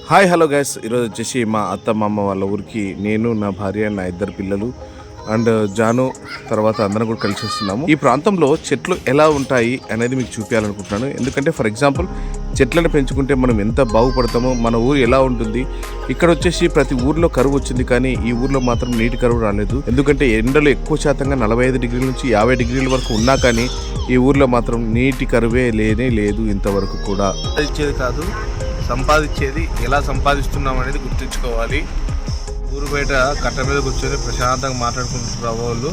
Hi hello guys, ఈరోజు వచ్చేసి మా అత్త మామ వాళ్ళ ఊరికి నేను, నా భార్య, నా ఇద్దరు పిల్లలు అండ్ జాను తర్వాత అందరం కూడా కలిసి వస్తున్నాము. ఈ ప్రాంతంలో చెట్లు ఎలా ఉంటాయి అనేది మీకు చూపించాలనుకుంటున్నాను. ఎందుకంటే ఫర్ ఎగ్జాంపుల్ చెట్లను పెంచుకుంటే మనం ఎంత బాగుపడతామో, మన ఊరు ఎలా ఉంటుంది. ఇక్కడ వచ్చేసి ప్రతి ఊర్లో కరువు వచ్చింది, కానీ ఈ ఊర్లో మాత్రం నీటి కరువు రాలేదు. ఎందుకంటే ఎండలు ఎక్కువ శాతంగా 45 డిగ్రీల నుంచి 50 డిగ్రీల వరకు ఉన్నా కానీ ఈ ఊర్లో మాత్రం నీటి కరువే లేనే లేదు ఇంతవరకు కూడా. ఇచ్చేది కాదు, సంపాదించేది ఎలా సంపాదిస్తున్నాం అనేది గుర్తుంచుకోవాలి. ఊరు బయట కట్ట మీద కూర్చొని ప్రశాంతంగా మాట్లాడుకుంటున్నారు వాళ్ళు.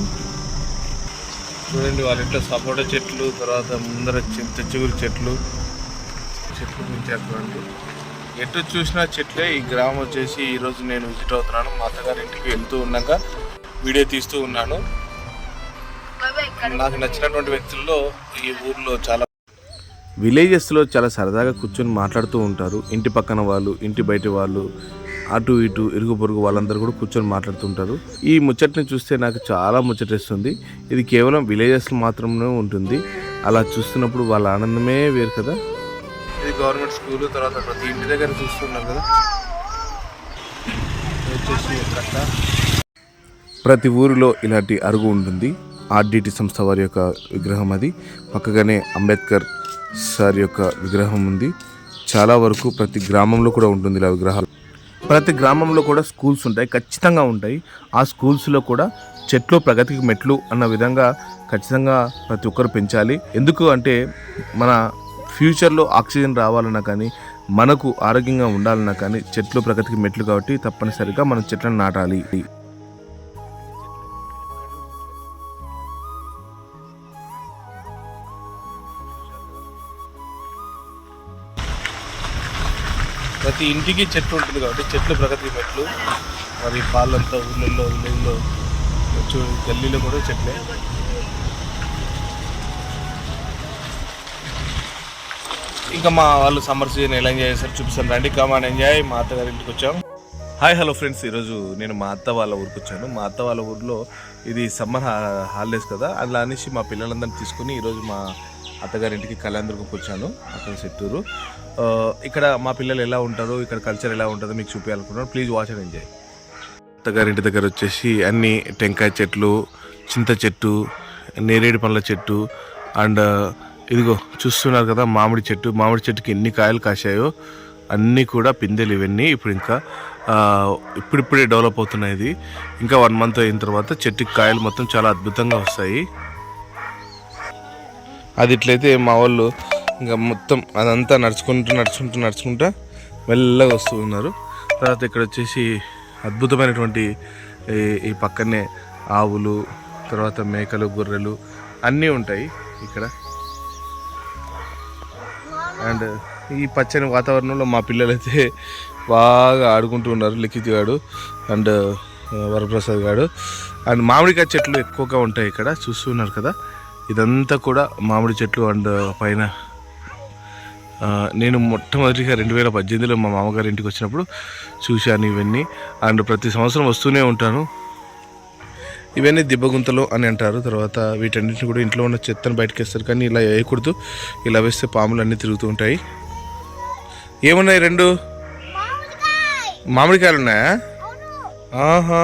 చూడండి, వాళ్ళ ఇంట్లో సపోటా చెట్లు, తర్వాత ముందర చిగురు చెట్లు పెంచారు. చూడండి, ఎటు చూసినా చెట్లే. ఈ గ్రామం వచ్చేసి ఈరోజు నేను విజిట్ అవుతున్నాను. మా అత్తగారి ఇంటికి వెళ్తూ ఉన్నాక వీడియో తీస్తూ ఉన్నాను. నాకు నచ్చినటువంటి వ్యక్తుల్లో ఈ ఊర్లో చాలా విలేజెస్లో చాలా సరదాగా కూర్చొని మాట్లాడుతూ ఉంటారు. ఇంటి పక్కన వాళ్ళు, ఇంటి బయట వాళ్ళు, అటు ఇటు ఇరుగు పొరుగు వాళ్ళందరూ కూడా కూర్చొని మాట్లాడుతుంటారు. ఈ ముచ్చట్ని చూస్తే నాకు చాలా ముచ్చటేస్తుంది. ఇది కేవలం విలేజెస్లో మాత్రమే ఉంటుంది. అలా చూస్తున్నప్పుడు వాళ్ళ ఆనందమే వేరు కదా. ఇది గవర్నమెంట్ స్కూల్. తర్వాత ప్రతి ఇంటి దగ్గర చూస్తున్నాం కదా. వచ్చేసి ప్రతి ఊరిలో ఇలాంటి అరుగు ఉంటుంది. ఆర్డిటి సంస్థ వారి యొక్క విగ్రహం అది. పక్కగానే అంబేద్కర్ సార్ యొక్క విగ్రహం ఉంది. చాలా వరకు ప్రతి గ్రామంలో కూడా ఉంటుంది ఇలా విగ్రహాలు. ప్రతి గ్రామంలో కూడా స్కూల్స్ ఉంటాయి, ఖచ్చితంగా ఉంటాయి. ఆ స్కూల్స్లో కూడా చెట్లు ప్రగతికి మెట్లు అన్న విధంగా ఖచ్చితంగా ప్రతి ఒక్కరు పెంచాలి. ఎందుకు అంటే మన ఫ్యూచర్లో ఆక్సిజన్ రావాలన్నా కానీ, మనకు ఆరోగ్యంగా ఉండాలన్నా కానీ చెట్లు ప్రగతికి మెట్లు కాబట్టి తప్పనిసరిగా మనం చెట్లను నాటాలి. ప్రతి ఇంటికి చెట్లు ఉంటుంది కాబట్టి చెట్లు ప్రగతి మెట్లు. మరి పాలంతా ఊళ్ళల్లో విలేజ్లో గల్లీలో కూడా చెట్లే. ఇంకా మా వాళ్ళు సమ్మర్ సీజన్ ఎలా ఎంజాయ్ చేస్తారు చూపిస్తాను రండి. కమాన్ ఎంజాయ్. మా అత్తగారి ఇంటికి వచ్చాం. హాయ్ హలో ఫ్రెండ్స్, ఈరోజు నేను మా అత్త వాళ్ళ ఊరికి వచ్చాను. మా అత్త వాళ్ళ ఊరిలో ఇది సమ్మర్ హాలిడేస్ కదా, అలా అనేసి మా పిల్లలందరినీ తీసుకుని ఈరోజు మా అత్తగారింటికి కళ్యాణదుర్గంకి వచ్చాను, అక్కడ చిత్తూరు. ఇక్కడ మా పిల్లలు ఎలా ఉంటారో, ఇక్కడ కల్చర్ ఎలా ఉంటుందో మీకు చూపించాలనుకుంటున్నాను. Please watch and enjoy. అత్తగారింటి దగ్గర వచ్చేసి అన్ని టెంకాయ చెట్లు, చింత చెట్టు, నేరేడు పండ్ల చెట్టు అండ్ ఇదిగో చూస్తున్నారు కదా మామిడి చెట్టు. మామిడి చెట్టుకి ఎన్ని కాయలు కాశాయో అన్నీ కూడా పిందెలు. ఇవన్నీ ఇప్పుడు ఇంకా ఇప్పుడిప్పుడే డెవలప్ అవుతున్నాయి. ఇది ఇంకా 1 month అయిన తర్వాత చెట్టుకి కాయలు మొత్తం చాలా అద్భుతంగా వస్తాయి. అది ఇట్లయితే మా వాళ్ళు ఇంకా మొత్తం అదంతా నడుచుకుంటూ మెల్లగా వస్తూ ఉన్నారు. తర్వాత ఇక్కడ వచ్చేసి అద్భుతమైనటువంటి ఈ పక్కనే ఆవులు, తర్వాత మేకలు, గొర్రెలు అన్నీ ఉంటాయి ఇక్కడ. అండ్ ఈ పచ్చని వాతావరణంలో మా పిల్లలు అయితే బాగా ఆడుకుంటూ ఉన్నారు. లిఖిత్ గాడు అండ్ వరప్రసాద్ గాడు. అండ్ మామిడికాయ చెట్లు ఎక్కువగా ఉంటాయి ఇక్కడ, చూస్తున్నారు కదా. ఇదంతా కూడా మామిడి చెట్లు. అండ్ పైన నేను మొట్టమొదటిగా 2018లో మా మామగారి ఇంటికి వచ్చినప్పుడు చూశాను ఇవన్నీ. అండ్ ప్రతి సంవత్సరం వస్తూనే ఉంటాను. ఇవన్నీ దిబ్బగుంతలు అని అంటారు. తర్వాత వీటన్నిటిని కూడా ఇంట్లో ఉన్న చెత్తను బయటకు వేస్తారు, కానీ ఇలా వేయకూడదు. ఇలా వేస్తే పాములు అన్నీ తిరుగుతూ ఉంటాయి. ఏమున్నాయి? 2 మామిడికాయలు ఉన్నాయా? ఆహా,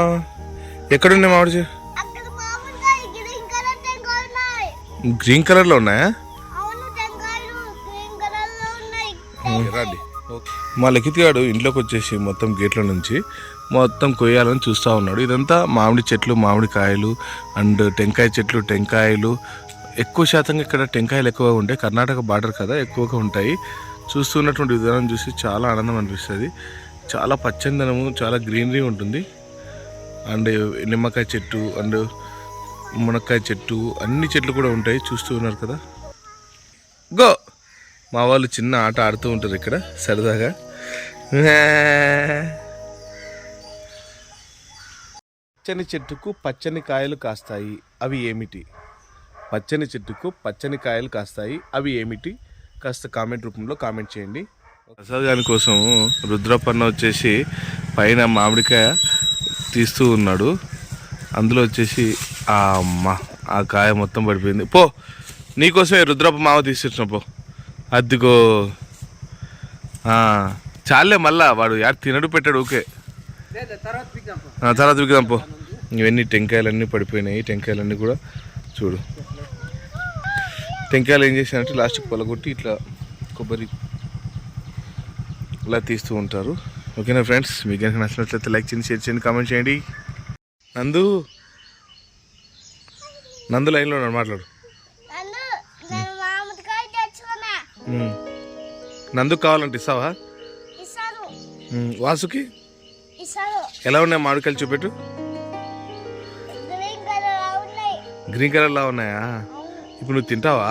ఎక్కడున్నాయి మామిడి? గ్రీన్ కలర్లో ఉన్నాయా? రండి. మా లిఖిత్ గాడు ఇంట్లోకి వచ్చేసి మొత్తం గేట్ల నుంచి మొత్తం కొయ్యాలని చూస్తూ ఉన్నాడు. ఇదంతా మామిడి చెట్లు, మామిడికాయలు అండ్ టెంకాయ చెట్లు, టెంకాయలు. ఎక్కువ శాతంగా ఇక్కడ టెంకాయలు ఎక్కువగా ఉంటాయి. కర్ణాటక బార్డర్ కదా, ఎక్కువగా ఉంటాయి. చూస్తున్నటువంటి విధానం చూసి చాలా ఆనందం అనిపిస్తుంది. చాలా పచ్చందనము, చాలా గ్రీనరీ ఉంటుంది. అండ్ నిమ్మకాయ చెట్టు అండ్ మునక్కాయ చెట్టు, అన్ని చెట్లు కూడా ఉంటాయి. చూస్తూ ఉన్నారు కదా. గో, మా వాళ్ళు చిన్న ఆట ఆడుతూ ఉంటారు ఇక్కడ సరదాగా. పచ్చని చెట్టుకు పచ్చని కాయలు కాస్తాయి, అవి ఏమిటి? పచ్చని చెట్టుకు పచ్చని కాయలు కాస్తాయి, అవి ఏమిటి? కాస్త కామెంట్ రూపంలో కామెంట్ చేయండి. ప్రసాద్ గారి కోసం రుద్రపన్న వచ్చేసి పైన మామిడికాయ తీస్తూ ఉన్నాడు. అందులో వచ్చేసి ఆ కాయ మొత్తం పడిపోయింది. పో, నీకోసమే రుద్రప్ప మామ తీసిచ్చిన పో. అద్దుకో చాలే మళ్ళా వాడు యాడ్ తినడు పెట్టాడు. ఓకే తర్వాత విగ్దాం పో. ఇవన్నీ టెంకాయలన్నీ పడిపోయినాయి. టెంకాయలన్నీ కూడా చూడు. టెంకాయలు ఏం చేశారంటే లాస్ట్కి పొలగొట్టి ఇట్లా కొబ్బరి ఇలా తీస్తూ ఉంటారు. ఓకేనా ఫ్రెండ్స్, మీకు కనుక నచ్చినట్లయితే లైక్ చేయండి, షేర్ చేయండి, కామెంట్ చేయండి. నందు లైన్లో ఉన్నాడు, మాట్లాడు. నందుకు కావాలంటే ఇస్తావా? వాసుకి ఎలా ఉన్నాయి మామిడికాయలు చూపెట్టు. గ్రీన్ కలర్లా ఉన్నాయా? ఇప్పుడు నువ్వు తింటావా?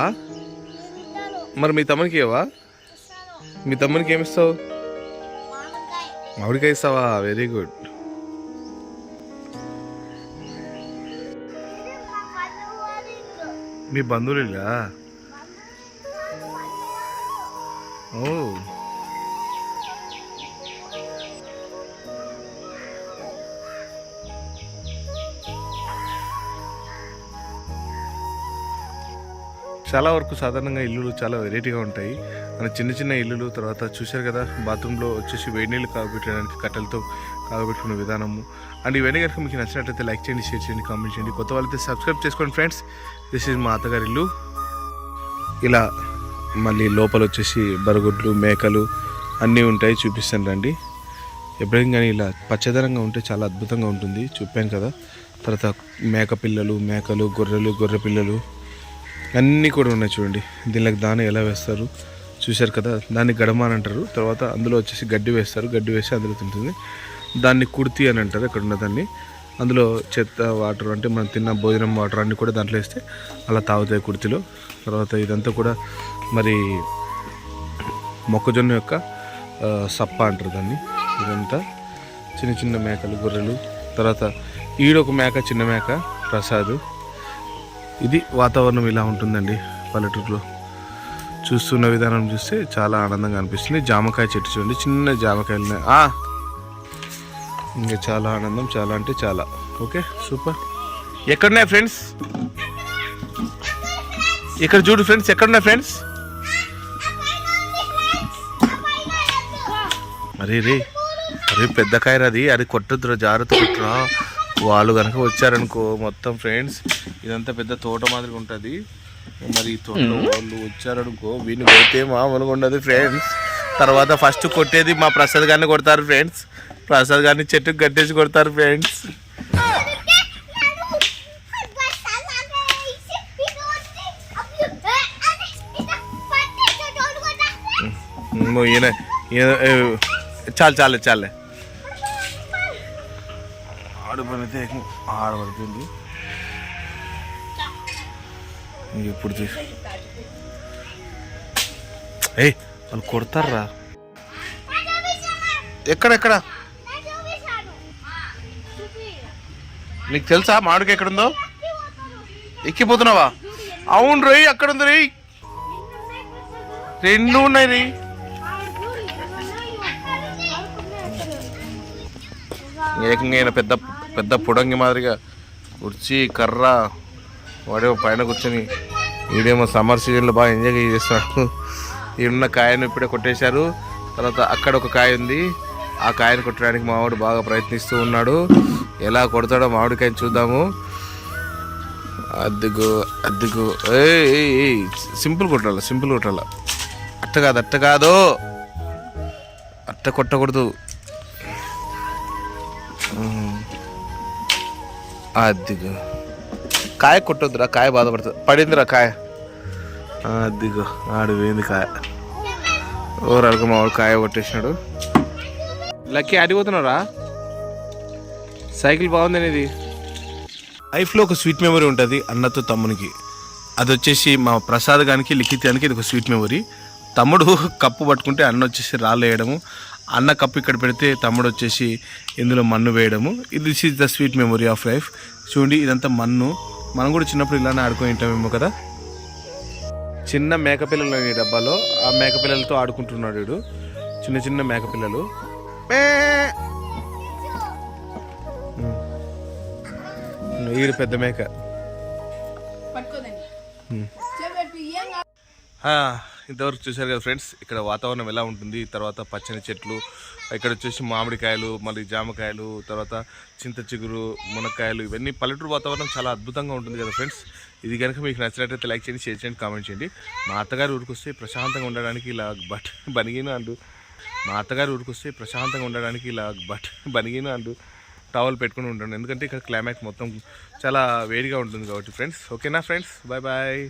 మరి మీ తమ్మునికి ఇవ్వవా? మీ తమ్మునికి ఏమిస్తావు? మామిడికాయ ఇస్తావా? Very good. మీ బంధువులేలా? ఓ చాలా వరకు సాధారణంగా ఇల్లులు చాలా వెరైటీగా ఉంటాయి. మన చిన్న చిన్న ఇల్లులు. తర్వాత చూశారు కదా, బాత్రూంలో వచ్చేసి వేడి నీళ్ళు కాగబెట్టడానికి కట్టెలతో కాగబెట్టుకునే విధానము. అండ్ ఇవన్నీ కనుక మీకు నచ్చినట్లయితే లైక్ చేయండి, షేర్ చేయండి, కామెంట్ చేయండి. కొత్త వాళ్ళైతే సబ్స్క్రైబ్ చేసుకోండి ఫ్రెండ్స్. దిస్ ఈజ్ మా అత్తగారి ఇల్లు. ఇలా మళ్ళీ లోపల వచ్చేసి బరగొడ్లు, మేకలు అన్నీ ఉంటాయి. చూపిస్తాను రండి. ఎప్పుడైనా కానీ ఇలా పచ్చదనంగా ఉంటే చాలా అద్భుతంగా ఉంటుంది. చూపాం కదా. తర్వాత మేక పిల్లలు, మేకలు, గొర్రెలు, గొర్రె పిల్లలు అన్నీ కూడా ఉన్నాయి. చూడండి, దీనికి దాన ఎలా వేస్తారు చూశారు కదా. దాన్ని గడమ అని అంటారు. తర్వాత అందులో వచ్చేసి గడ్డి వేస్తారు. గడ్డి వేసి అందులో తింటుంది. దాన్ని కుర్తి అని అంటారు అక్కడ ఉన్న దాన్ని. అందులో చెత్త వాటర్ అంటే మనం తిన్న భోజనం వాటర్ అన్నీ కూడా దాంట్లో వేస్తే అలా తాగుతాయి కుర్తిలో. తర్వాత ఇదంతా కూడా మరి మొక్కజొన్న యొక్క సప్ప అంటారు దాన్ని. ఇదంతా చిన్న చిన్న మేకలు, గొర్రెలు. తర్వాత ఈడొక మేక, చిన్న మేక ప్రసాద్. ఇది వాతావరణం ఇలా ఉంటుందండి పల్లెటూరులో. చూస్తున్న విధానం చూస్తే చాలా ఆనందంగా అనిపిస్తుంది. జామకాయ చెట్టు చూడండి, చిన్న జామకాయలు ఉన్నాయి. ఇంకా చాలా ఆనందం, చాలా అంటే చాలా. Okay, super. ఎక్కడున్నాయి ఫ్రెండ్స్? ఇక్కడ చూడు ఫ్రెండ్స్, ఎక్కడున్నాయి ఫ్రెండ్స్? అరే పెద్ద కాయ అది. అది కొట్టద్దురా, జాగ్రత్త కొట్టురా. వాళ్ళు కనుక వచ్చారనుకో మొత్తం ఫ్రెండ్స్, ఇదంతా పెద్ద తోట మాదిరిగా ఉంటుంది. మరి ఈ తోటలో వాళ్ళు వచ్చారనుకో వీడిని కొడితే మామూలుగా ఉండదు ఫ్రెండ్స్. తర్వాత ఫస్ట్ కొట్టేది మా ప్రసాద్ గారిని కొడతారు ఫ్రెండ్స్. ప్రసాద్ గారిని చెట్టుకు కట్టేసి కొడతారు ఫ్రెండ్స్. చాలే ఆడపడితే ఆడపడుతుంది. ఇప్పుడు వాళ్ళు కొడతారా? ఎక్కడెక్కడ నీకు తెలుసా మామిడికి ఎక్కడుందో? ఎక్కిపోతున్నావా? అవును రై, అక్కడ ఉంది రై. రెండు ఉన్నాయి రై. ఏకంగా పెద్ద పెద్ద పొడంగి మాదిరిగా కుర్చీ, కర్ర, వాడేమో పైన కూర్చొని ఈడేమో సమ్మర్ సీజన్లో బాగా ఎంజాయ్ చేస్తున్నాడు. ఈడున్న కాయను ఇప్పుడే కొట్టేశారు. తర్వాత అక్కడ ఒక కాయ ఉంది. ఆ కాయను కొట్టడానికి మావాడు బాగా ప్రయత్నిస్తూ ఉన్నాడు. ఎలా కొడతాడో మామిడికాయని చూద్దాము. అద్దుగు సింపుల్ కొట్టాల. అట్ట కాదు అట్ట కొట్టకూడదు. అద్దిగో కాయ కొట్టొద్దురా, కాయ బాధపడుతుంది. పడిందిరా కాయ. అద్దిగో ఆడు వేయింది కాయ. ఓవరాల్గా మా వాడు కాయ కొట్టేసినాడు. లక్కీ ఆడిపోతున్నారా? సైకిల్ బాగుంది అనేది. లైఫ్లో ఒక స్వీట్ మెమరీ ఉంటుంది అన్నతో తమ్మునికి. అది వచ్చేసి మా ప్రసాద్ గానికి, లిఖితానికి ఇది ఒక స్వీట్ మెమరీ. తమ్ముడు కప్పు పట్టుకుంటే అన్న వచ్చేసి రాళ్ళు వేయడము, అన్న కప్పు ఇక్కడ పెడితే తమ్ముడు వచ్చేసి ఇందులో మన్ను వేయడము. This is the sweet memory of life. చూడండి, ఇదంతా మన్ను. మనం కూడా చిన్నప్పుడు ఇలానే ఆడుకొని ఉంటామేమో కదా. చిన్న మేకపిల్లలు ఈ డబ్బాలో, ఆ మేకపిల్లలతో ఆడుకుంటున్నాడు వీడు. చిన్న చిన్న మేకపిల్లలు. ఈడు పెద్ద మేక. ఇంతవరకు చూశారు కదా ఫ్రెండ్స్, ఇక్కడ వాతావరణం ఎలా ఉంటుంది, తర్వాత పచ్చని చెట్లు, ఇక్కడ వచ్చేసి మామిడికాయలు, మళ్ళీ జామకాయలు, తర్వాత చింత చిగురు, మునక్కాయలు, ఇవన్నీ పల్లెటూరు వాతావరణం చాలా అద్భుతంగా ఉంటుంది కదా ఫ్రెండ్స్. ఇది కనుక మీకు నచ్చినట్లయితే లైక్ చేయండి, షేర్ చేయండి, కామెంట్ చేయండి. మా అత్తగారు ఊరికి వస్తే ప్రశాంతంగా ఉండడానికి ఇలా బనిగిన అంటూ బనిగిన అంటూ టవల్ పెట్టుకుని ఉంటాను, ఎందుకంటే ఇక్కడ క్లైమాక్స్ మొత్తం చాలా వేడిగా ఉంటుంది కాబట్టి ఫ్రెండ్స్. ఓకేనా ఫ్రెండ్స్, బాయ్ బాయ్.